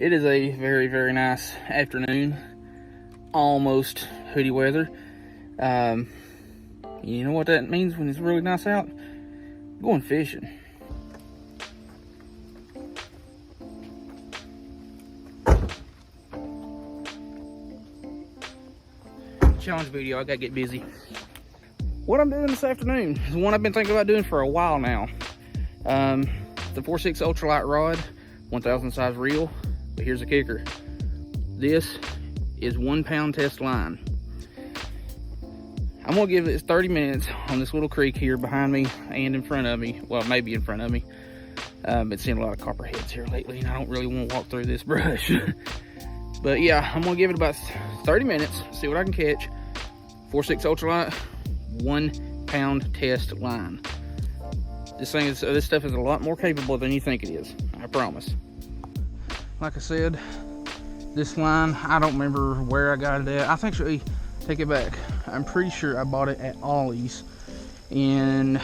It is a very, very nice afternoon, almost hoodie weather. You know what that means when it's really nice out? Going fishing. Challenge video, I gotta get busy. What I'm doing this afternoon is one I've been thinking about doing for a while now. The 4.6 ultralight rod, 1000 size reel. But here's the kicker. This is 1 pound test line. I'm gonna give it 30 minutes on this little creek here behind me and in front of me. Well, maybe in front of me. Been seeing a lot of copperheads here lately, and I don't really want to walk through this brush. But yeah, I'm gonna give it about 30 minutes, see what I can catch. 4.6 ultralight, 1 pound test line. This stuff is a lot more capable than you think it is, I promise. Like I said, this line, I don't remember where I got it at. I think actually, take it back. I'm pretty sure I bought it at Ollie's in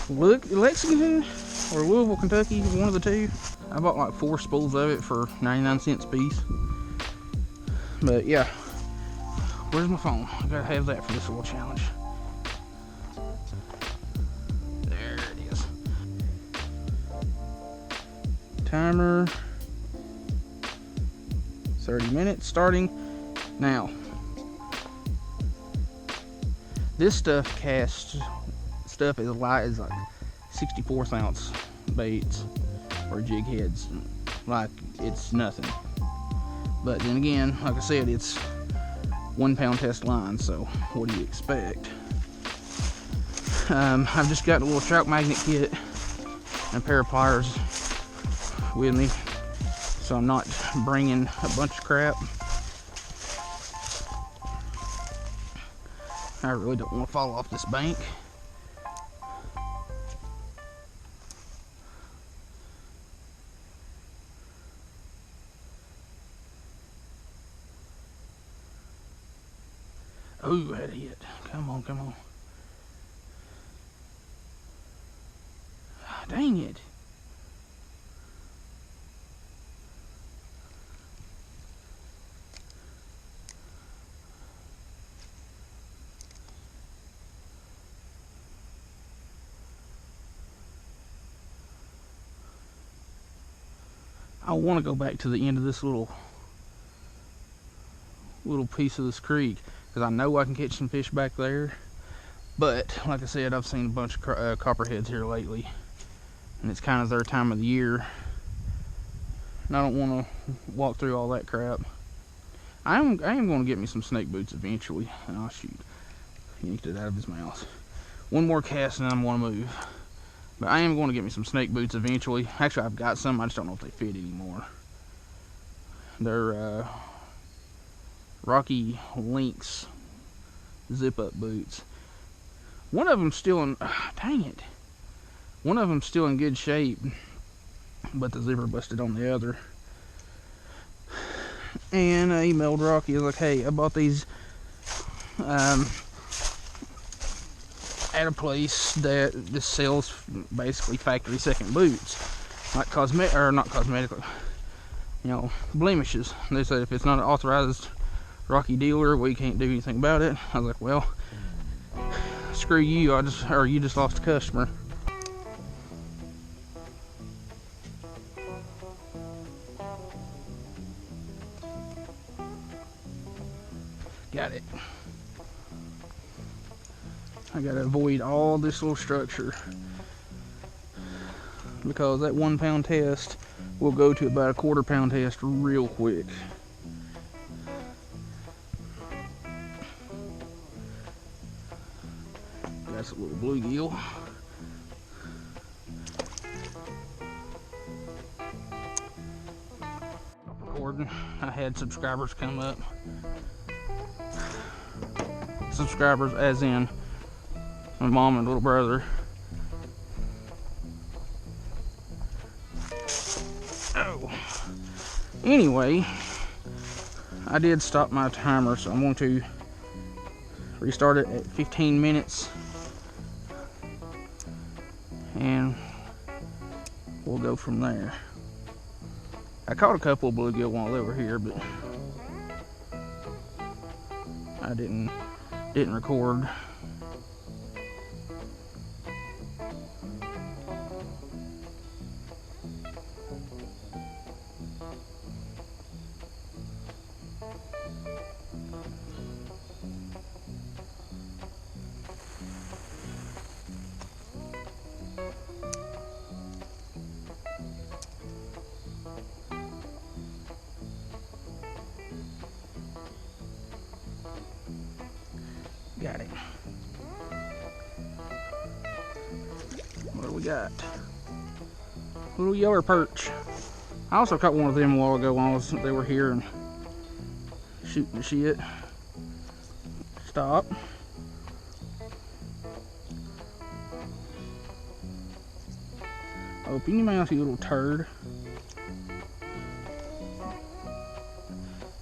Lexington or Louisville, Kentucky, one of the two. I bought like 4 spools of it for 99 cents a piece. But yeah, where's my phone? I gotta have that for this little challenge. There it is. Timer. 30 minutes starting now. This stuff casts stuff as light as like 64th ounce baits or jig heads, like it's nothing. But then again, like I said, it's 1 pound test line, so what do you expect? I've just got a little trout magnet kit and a pair of pliers with me, so I'm not bringing a bunch of crap. I really don't want to fall off this bank. Oh, had a hit. Come on, come on. Ah, dang it. I want to go back to the end of this little piece of this creek because I know I can catch some fish back there. But like I said, I've seen a bunch of copperheads here lately, and it's kind of their time of the year, and I don't want to walk through all that crap. I am going to get me some snake boots eventually. And I'll shoot. He yanked it out of his mouth. One more cast and I'm going to move. But I am going to get me some snake boots eventually. Actually, I've got some. I just don't know if they fit anymore. They're Rocky Lynx zip-up boots. One of them's still in... dang it. One of them's still in good shape, but the zipper busted on the other. And I emailed Rocky. I was like, hey, I bought these... at a place that just sells basically factory second boots, like not cosmetic, you know, blemishes. They said if it's not an authorized Rocky dealer, we can't do anything about it. I was like, well, screw you. You just lost a customer. Got it. I gotta avoid all this little structure because that 1 pound test will go to about a 1/4 pound test real quick. That's a little bluegill. Recording. I had subscribers come up. Subscribers as in my mom and little brother. Oh. Anyway, I did stop my timer, so I'm going to restart it at 15 minutes. And we'll go from there. I caught a couple of bluegill while they were here, but I didn't record. Got it. What do we got? Little yeller perch. I also caught one of them a while ago while they were here and shooting the shit. Stop. Open your mouth, you little turd.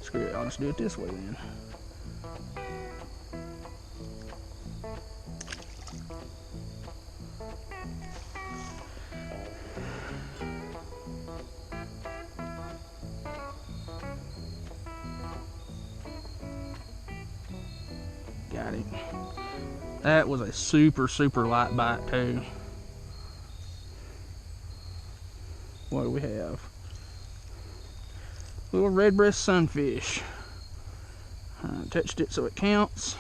Screw it, I'll just do it this way then. Got it. That was a super light bite too. What do we have? Little red breast sunfish. Touched it so it counts.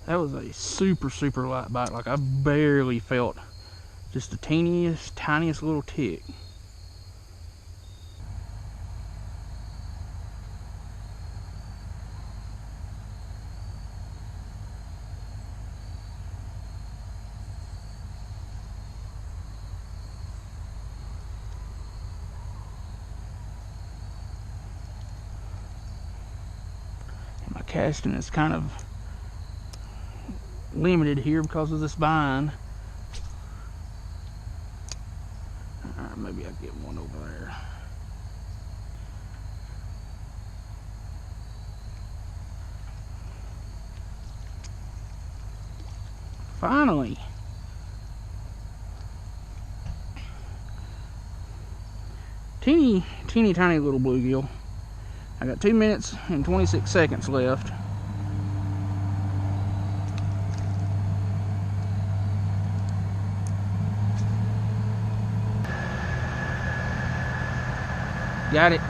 That was a super light bite. Like I barely felt just the tiniest little tick. My casting is kind of limited here because of this vine. Maybe I'll get one over there. Finally. Teeny tiny little bluegill. I got 2 minutes and 26 seconds left. Got it.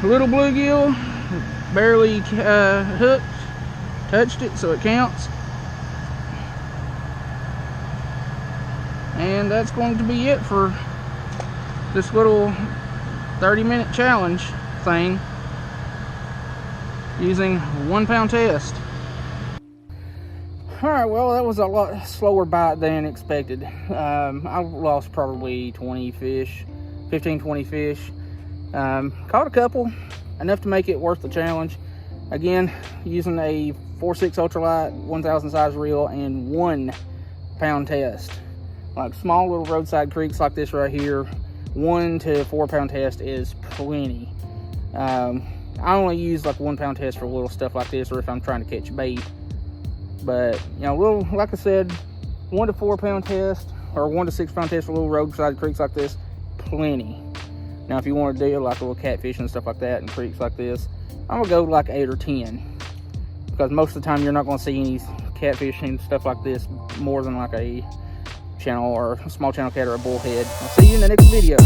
Little bluegill, barely hooked, touched it so it counts. And that's going to be it for this little 30-minute challenge thing using 1 pound test. Alright, well, that was a lot slower bite than expected. I lost probably 20 fish, 15, 20 fish. Caught a couple, enough to make it worth the challenge. Again, using a 4.6 ultralight, 1,000 size reel, and 1 pound test. Like small little roadside creeks like this right here, 1 to 4 pound test is plenty. I only use like 1 pound test for little stuff like this, or if I'm trying to catch bait. But, you know, little, like I said, 1 to 4 pound test, or 1 to 6 pound test for little roadside creeks like this, plenty. Now, if you want to do like a little catfish and stuff like that in creeks like this, I'm going to go like 8 or 10. Because most of the time you're not going to see any catfish and stuff like this more than like a channel or a small channel cat or a bullhead. I'll see you in the next video.